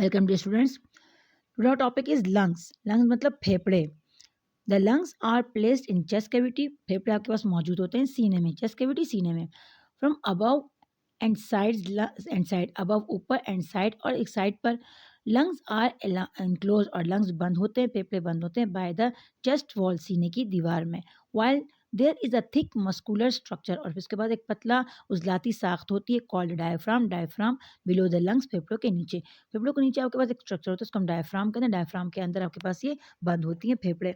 Welcome dear students. Today topic is lungs. Lungs मतलब फेफड़े। The lungs are placed in chest cavity. फेफड़े आपके पास मौजूद होते हैं सीने में, चेस्ट कैविटी सीने में। From above and side, above ऊपर एंड साइड और एक साइड पर। लंग्स आर एनक्लोज और लंग्स बंद होते हैं, फेफड़े बंद होते हैं बाय द चेस्ट वॉल, सीने की दीवार में। While there is a thick muscular structure, और उसके बाद एक पतला उजलाती साख्त होती है called diaphragm. Diaphragm below the lungs, फेफड़ों के नीचे। फेफड़ों के नीचे आपके पास एक स्ट्रक्चर होता है, उसको हम डायफ्राम कहते हैं। डायफ्राम के अंदर आपके पास ये बंद होती हैं फेफड़े।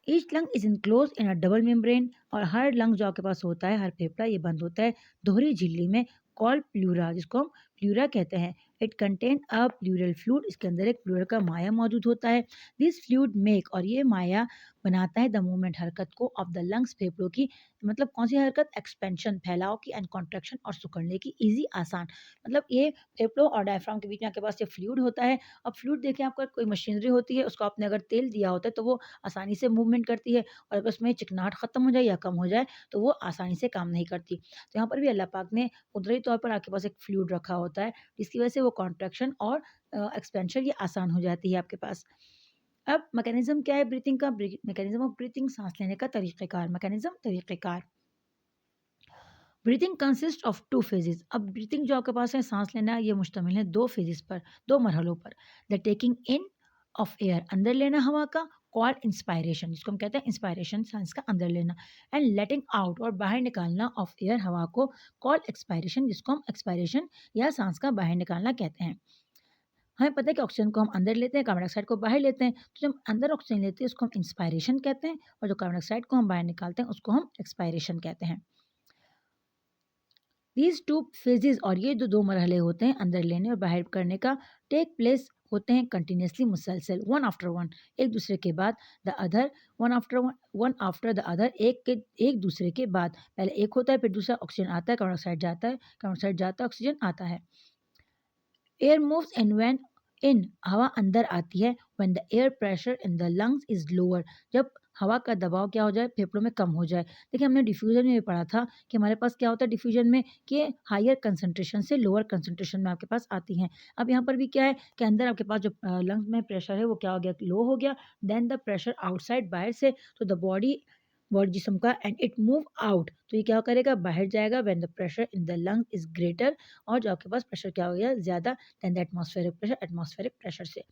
Each lung is enclose in a double membrane, और हर लंग जो आपके पास होता है, हर फेफड़ा ये बंद होता है दोहरी झिल्ली में कॉल्ड प्लूरा, जिसको हम प्लूरा कहते हैं। It contain a pleural fluid, इसके अंदर एक प्लूरल का माया मौजूद होता है। दिस फ्लूइड मेक, और ये माया बनाता है द मूवमेंट, हरकत को, ऑफ द लंग्स, फेफड़ों की। मतलब कौन सी हरकत? एक्सपेंशन, फैलाव की, एंड कॉन्ट्रैक्शन, और सुकड़ने की। इजी, आसान। मतलब ये फेफड़ों और डायफ्राम के बीच में आपके पास ये फ्लूइड होता है। अब फ्लूइड देखें, आपका कोई मशीनरी होती है, उसको आपने अगर तेल दिया होता है तो वो आसानी से मूवमेंट करती है, और अगर उसमें चिकनाहट खत्म हो जाए या कम हो जाए तो वो आसानी से काम नहीं करती। तो यहाँ पर भी अल्लाह पाक ने कुदरती तौर पर आपके पास एक फ्लूइड रखा होता है, जिसकी वजह से वो कॉन्ट्रैक्शन और एक्सपेंशन ये आसान हो जाती है आपके पास। अब मैकेनिज्म क्या है ब्रीथिंग का? मैकेनिज्म ऑफ ब्रीथिंग, सांस लेने का तरीक़ेकार। मैकेनिज्म, तरीक़ेकार। Breathing consist of two phases. अब ब्रीथिंग जो आपके पास है, सांस लेना, ये मुश्तमिल है दो फेजेस पर, दो मरहलों पर। The taking in of air, अंदर लेना हवा का, कॉल्ड इंस्पायरेशन, जिसको हम कहते हैं इंस्पायरेशन, सांस का अंदर लेना। एंड लेटिंग आउट, और बाहर निकालना, ऑफ एयर, हवा को, कॉल्ड एक्सपायरेशन, जिसको हम एक्सपायरेशन या सांस का बाहर निकालना कहते हैं। हमें पता है कि ऑक्सीजन को हम अंदर लेते हैं, कार्बन डाइऑक्साइड को बाहर लेते हैं। तो जब अंदर ऑक्सीजन लेते हैं उसको हम इंस्पायरेशन कहते हैं, और जो कार्बन डाइऑक्साइड को हम बाहर निकालते हैं उसको हम एक्सपायरेशन कहते हैं। दीज टू फेजेस, और ये जो दो मरहले होते हैं अंदर लेने और बाहर करने का, टेक प्लेस होते हैं कंटिन्यूसली, मुसलसल, वन आफ्टर वन, एक दूसरे के बाद। The other, one after the other, एक दूसरे के बाद। पहले एक होता है, फिर दूसरा, ऑक्सीजन आता है, कार्बन डाइऑक्साइड जाता है, कार्बन डाइऑक्साइड जाता है, ऑक्सीजन आता है। Air moves in when in, हवा अंदर आती है, when the air pressure in the lungs is lower, जब हवा का दबाव क्या हो जाए, फेफड़ों में कम हो जाए। देखिए हमने डिफ्यूजन में भी पढ़ा था कि हमारे पास क्या होता है डिफ्यूजन में, कि हायर कंसंट्रेशन से लोअर कंसंट्रेशन में आपके पास आती हैं। अब यहाँ पर भी क्या है कि अंदर आपके पास जो लंग्स में प्रेशर है वो क्या हो गया, लो हो गया। देन द प्रेशर आउटसाइड, बाहर से, तो द बॉडी, बॉडी जिस्म का, एंड इट मूव आउट, तो ये क्या करेगा, बाहर जाएगा। When the pressure in the lung is greater, और जो आपके पास प्रेशर क्या हो गया, ज़्यादा, then the atmospheric pressure, atmospheric pressure से।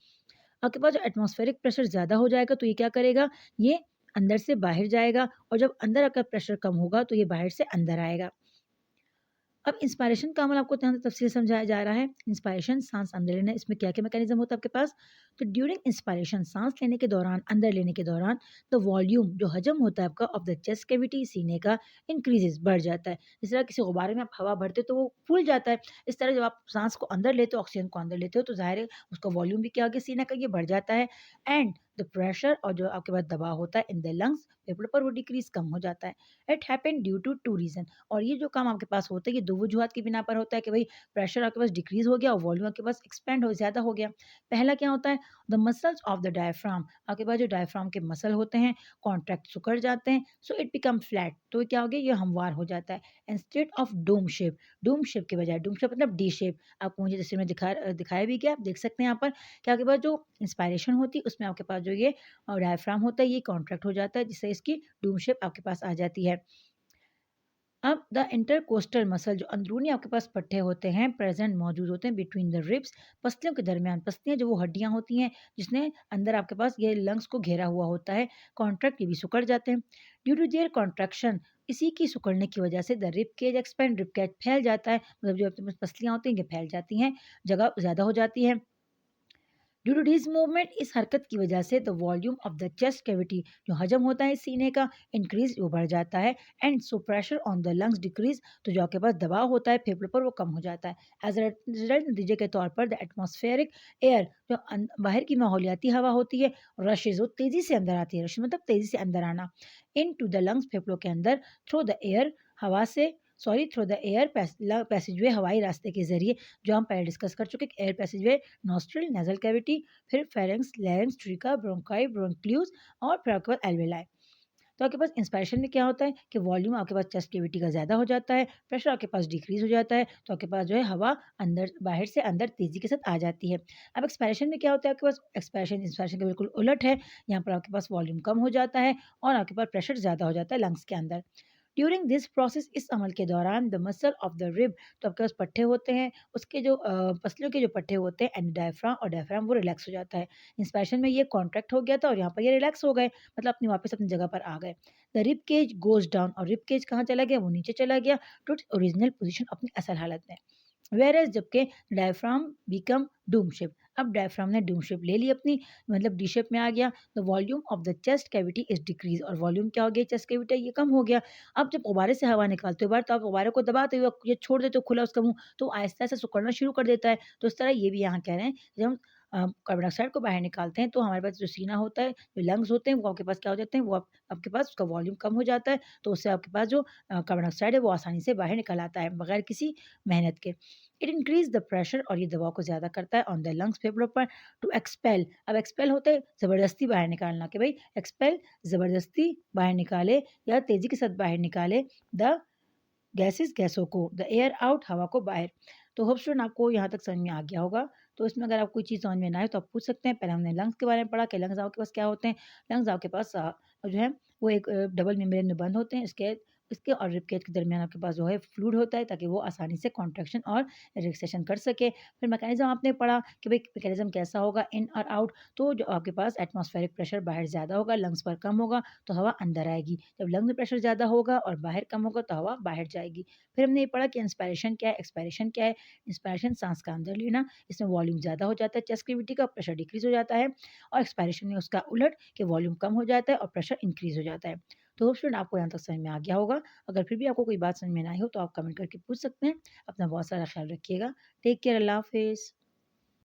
आपके पास जो एटमॉस्फेरिक प्रेशर ज़्यादा हो जाएगा तो ये क्या करेगा, ये अंदर से बाहर जाएगा, और जब अंदर आपका प्रेशर कम होगा तो ये बाहर से अंदर आएगा। अब इंस्पायरेशन का अमल आपको ध्यान से तफसील समझाया जा रहा है। इंस्पायरेशन, सांस अंदर लेना, इसमें क्या क्या मैकेनिज्म होता है आपके पास? तो ड्यूरिंग इंस्पायरेशन, सांस लेने के दौरान, अंदर लेने के दौरान, द वॉल्यूम, जो हजम होता है आपका, ऑफ द चेस्ट कैविटी, सीने का, इंक्रीजेस, बढ़ जाता है। जिस तरह किसी गुब्बारे में आप हवा भरते हो तो वो फूल जाता है, इस तरह जब आप सांस को अंदर लेते हो, ऑक्सीजन को अंदर लेते हो, तो जाहिर है उसका वॉल्यूम भी क्या हो गया, सीने का, ये बढ़ जाता है। एंड द प्रेशर, और जो आपके पास दबाव होता है इन द लंग्स, फेफड़ों पर, वो डिक्रीज, कम हो जाता है। It happen due to two reason, और ये जो काम आपके पास होता है ये दो वजूहत की बिना पर होता है कि भाई प्रेशर आपके पास डिक्रीज हो गया और वॉल्यूम आपके पास एक्सपेंड हो, ज़्यादा हो गया। पहला क्या होता है, the muscles of the diaphragm, आपके पास जो डायफ्राम के मसल होते हैं कॉन्ट्रैक्ट, सिकुड़ जाते हैं, सो इट बिकम फ्लैट, तो क्या हो गया, ये हमवार हो जाता है। Instead of dome shape, dome shape के बजाय, डोम शेप मतलब डी शेप, आपको मुझे जैसे मैं दिखाया भी गया, आप देख सकते हैं यहाँ पर कि आपके पास जो इंस्पायरेशन होती है उसमें आपके पास जो ये डायफ्राम होता है ये कॉन्ट्रैक्ट हो जाता है, जिससे इसकी डोम शेप आपके पास आ जाती है। अब द इंटरकोस्टल मसल, जो अंदरूनी आपके पास पट्टे होते हैं, प्रेजेंट, मौजूद होते हैं, बिटवीन द रिब्स, पसलियों के दरमियान। पसलियाँ जो वो हड्डियाँ होती हैं जिसने अंदर आपके पास ये लंग्स को घेरा हुआ होता है, कॉन्ट्रैक्ट, ये भी सिकुड़ जाते हैं। ड्यू टू देयर कॉन्ट्रैक्शन, इसी की सिकुड़ने की वजह से, the rib cage expand, rib cage फैल जाता है, मतलब जो आपके पास पसलियाँ होती हैं ये फैल जाती हैं, जगह ज़्यादा हो जाती है। ड्यू टू दिस मूवमेंट, इस हरकत की वजह से, the volume of the chest cavity, जो हजम होता है सीने का, इंक्रीज, वो बढ़ जाता है। And so pressure on the lungs decrease, तो जो आपके पास दबाव होता है फेफड़ों पर वो कम हो जाता है। एज अ रिजल्ट, नतीजे के तौर पर, द एटमॉस्फेरिक एयर, जो बाहर की माहौलियाती हवा होती है, रशेज, वो तेजी से अंदर आती है, रश मतलब तेजी से अंदर आना, इन टू द लंग्स, फेफड़ों के अंदर, थ्रू द एयर, हवा से, सॉरी थ्रू द एयर पैसेजवे, हवाई रास्ते के जरिए, जो हम पहले डिस्कस कर चुके, एयर पैसेजवे, नॉस्ट्रल, नेजल कैविटी, फिर फेरेंक्स, लैरिंक्स, ट्रिका, ब्रोंकाई, ब्रोंक्लियूज, और फिर आपके बाद एल्वेलाई। तो आपके पास इंस्पिरेशन में क्या होता है कि वॉल्यूम आपके पास चेस्ट कैविटी का ज़्यादा हो जाता है, प्रेशर आपके पास डिक्रीज़ हो जाता है, तो आपके पास जो है हवा अंदर बाहर से अंदर तेज़ी के साथ आ जाती है। अब एक्सपायरेशन में क्या होता है आपके पास एक्सपायरेशन इंस्पिरेशन के बिल्कुल उलट है, यहाँ पर आपके पास वॉल्यूम कम हो जाता है और आपके पास प्रेशर ज़्यादा हो जाता है लंग्स के अंदर। ड्यूरिंग दिस प्रोसेस इस अमल के दौरान the muscle of the rib तो आपके पास पट्टे होते हैं, उसके जो पसलियों के जो पट्टे होते हैं एंड डायफ्राम और डायफ्राम वो रिलैक्स हो जाता है। इंस्पिरेशन में ये कॉन्ट्रैक्ट हो गया था और यहाँ पर ये रिलैक्स हो गए, मतलब अपनी वापस अपनी जगह पर आ गए। The rib cage goes down और रिब केज कहाँ चला गया? वो नीचे चला गया टू इट्स ओरिजिनल पोज़ीशन अपनी असल हालत में। व्हेयरएज़ जबकि डायफ्राम बिकम डूम शेप, अब डायफ्राम ने डूम शेप ले ली अपनी, मतलब डी शेप में आ गया। The volume of the chest cavity is decrease और वॉल्यूम क्या हो गया चेस्ट कैविटी ये कम हो गया। अब जब गुब्बारे से हवा निकालते हो बाहर तो आप गुब्बारे को दबाते हो या छोड़ देते हो खुला उसका मुँह, तो आहिस्ता-आहिस्ता सिकुड़ना शुरू कर देता है। तो इस तरह ये भी यहाँ कह रहे हैं जब हम कार्बन डाइऑक्साइड को बाहर निकालते हैं तो हमारे पास जो सीना होता है, जो लंग्स होते हैं वो आपके पास क्या हो जाते हैं, वो आपके पास उसका वॉल्यूम कम हो जाता है, तो उससे आपके पास जो कार्बन डाइऑक्साइड है वो आसानी से बाहर निकल आता है बगैर किसी मेहनत के। इट इंक्रीज़ द प्रेशर और ये दबाव को ज़्यादा करता है ऑन द लंग्स फेफड़ों पर टू एक्सपेल। अब एक्सपेल होता है ज़बरदस्ती बाहर निकालना कि भई एक्सपेल ज़बरदस्ती बाहर निकाले या तेज़ी के साथ बाहर निकाले द गैसेज़ गैसों को, द एयर आउट हवा को बाहर। तो होप स्टूडेंट आपको यहाँ तक समझ में आ गया होगा। तो इसमें अगर आपको कोई चीज़ समझ में ना आए तो आप पूछ सकते हैं। पहले हमने लंग्स के बारे में पढ़ा कि लंग्स आपके पास क्या होते हैं। लंग्स आपके पास जो है वो एक डबल मेम्ब्रेन में बंद होते हैं। इसके और रिब केज के दरमियान आपके पास जो है फ्लूइड होता है ताकि वो आसानी से कॉन्ट्रैक्शन और रिलैक्सेशन कर सके। फिर मैकेनिज़्म आपने पढ़ा कि भई मैकेनिज़्म कैसा होगा इन और आउट। तो जो आपके पास एटमॉस्फेरिक प्रेशर बाहर ज़्यादा होगा, लंग्स पर कम होगा तो हवा अंदर आएगी। जब लंग में प्रेशर ज़्यादा होगा और बाहर कम होगा तो हवा बाहर जाएगी। फिर हमने ये पढ़ा कि इंस्पायरेशन क्या है, एक्सपायरेशन क्या है। इंस्पायरेशन साँस का अंदर लेना, इसमें वॉल्यूम ज़्यादा हो जाता है चेस्ट कैविटी का, प्रेशर डिक्रीज़ हो जाता है और एक्सपायरेशन में उसका उलट कि वॉल्यूम कम हो जाता है और प्रेशर इंक्रीज़ हो जाता है। तो होप स्टूडेंट आपको यहाँ तक समझ में आ गया होगा। अगर फिर भी आपको कोई बात समझ में ना आई हो तो आप कमेंट करके पूछ सकते हैं। अपना बहुत सारा ख्याल रखिएगा। टेक केयर, अल्लाह हाफ़िज़।